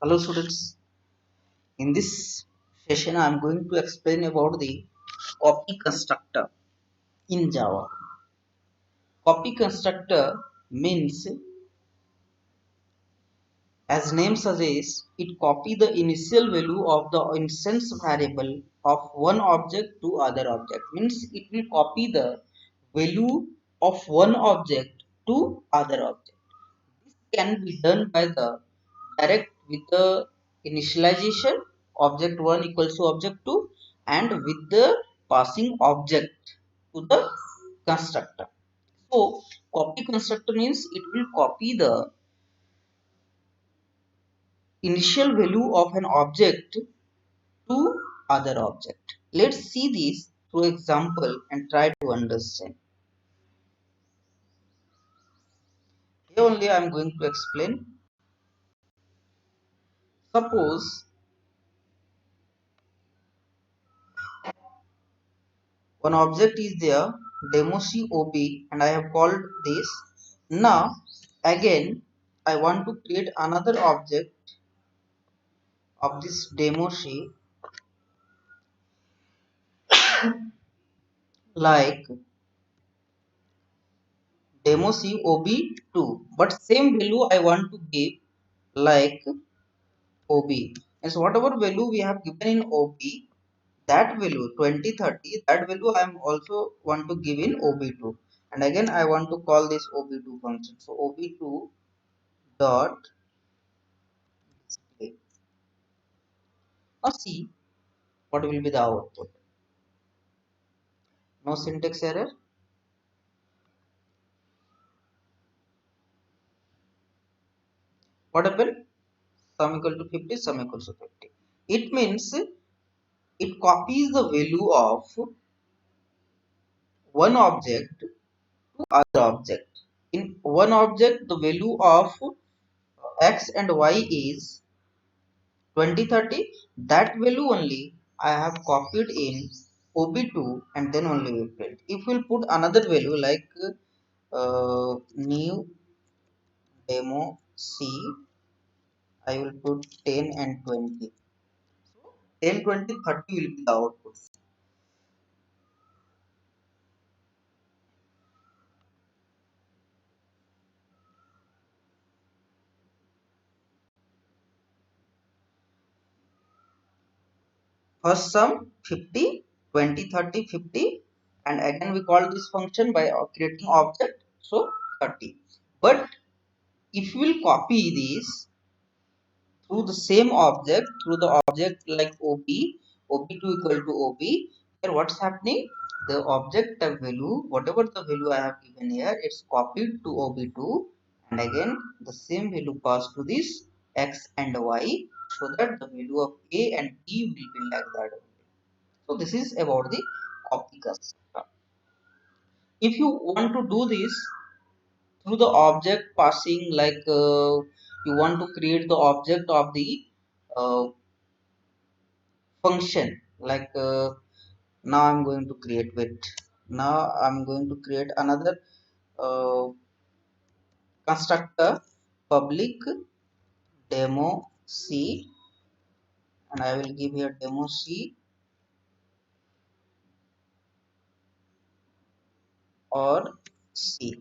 Hello students, in this session I am going to explain about the copy constructor in Java. Copy constructor means, as name suggests, it copy the initial value of the instance variable of one object to other object. Means it will copy the value of one object to other object. This can be done by the direct with the initialization object 1 equals to object 2 and with the passing object to the constructor. So copy constructor means it will copy the initial value of an object to other object. Let's see this through example and try to understand. Here only I am going to explain. Suppose one object is there, demo cob, and I have called this. Now again I want to create another object of this demo c, like demo cob2, but same value I want to give like ob. And so whatever value we have given in ob, that value 2030, that value I am also want to give in ob2, and again I want to call this ob2 function. So ob2 dot display. Now see what will be the output. No syntax error. What happened? Sum equal to 50, sum equals to 50. It means it copies the value of one object to other object. In one object, the value of x and y is 2030. That value only I have copied in ob2 and then only we print. If we'll put another value like new demo c, I will put 10 and 20. 10, 20, 30 will be the output. First sum 50, 20, 30, 50, and again we call this function by creating object, so 30. But if we will copy this through the same object, through the object like ob2 equal to ob, here what's happening? The object type value, whatever the value I have given here, it's copied to ob2, and again the same value passed to this x and y, so that the value of a and b will be like that. So this is about the copy constructor. If you want to do this through the object passing, like you want to create the object of the uh, function, like now I'm going to create with, now I'm going to create another uh, constructor, public demo c, and I will give here demo c or c.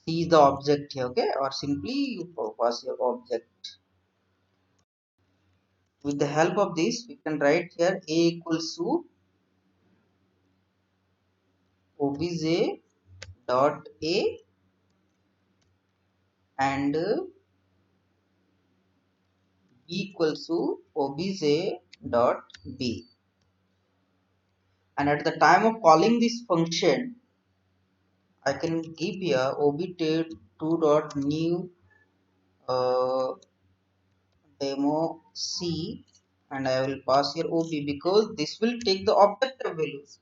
C is the object here, okay, or simply you pass your object. With the help of this we can write here a equals to obj dot a and b equals to obj dot b, and at the time of calling this function I can give here obj2 dot new uh, demo c, and I will pass here ob because this will take the objective values.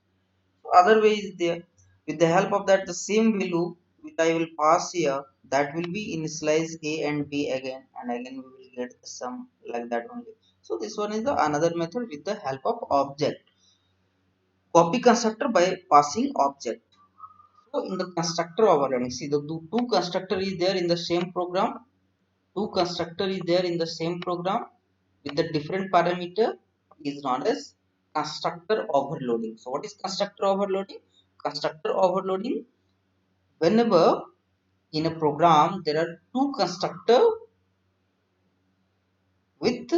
So other way is there. With the help of that, the same value which I will pass here, that will be initialize a and b again, and again we will get the sum like that only. So this one is the another method with the help of object. Copy constructor by passing object. So in the constructor overriding, see the two constructor is there in the same program. two constructor is there in the same program with the different parameter is known as constructor overloading. So what is constructor overloading? Constructor overloading, whenever in a program there are two constructor with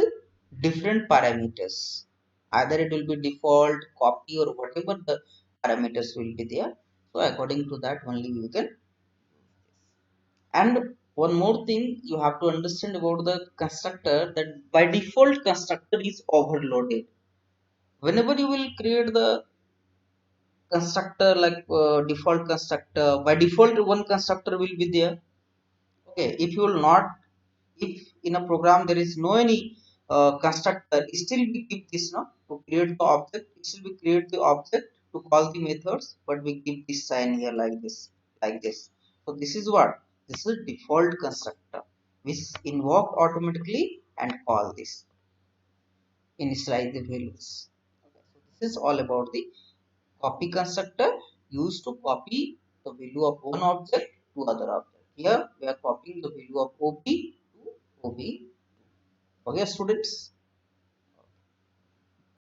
different parameters, either it will be default, copy, or whatever the parameters will be there. So according to that only you can. And one more thing you have to understand about the constructor, that by default constructor is overloaded. Whenever you will create the constructor like default constructor, by default one constructor will be there. Okay, if you will not, if in a program there is no any constructor, still we keep this no to create the object, still we create the object to call the methods, but we keep this sign here like this. So this is what, this is default constructor which invoke automatically and call this, initialize the values. Okay, so this is all about the copy constructor used to copy the value of one object to other object. Here we are copying the value of OP to OB. Okay, students.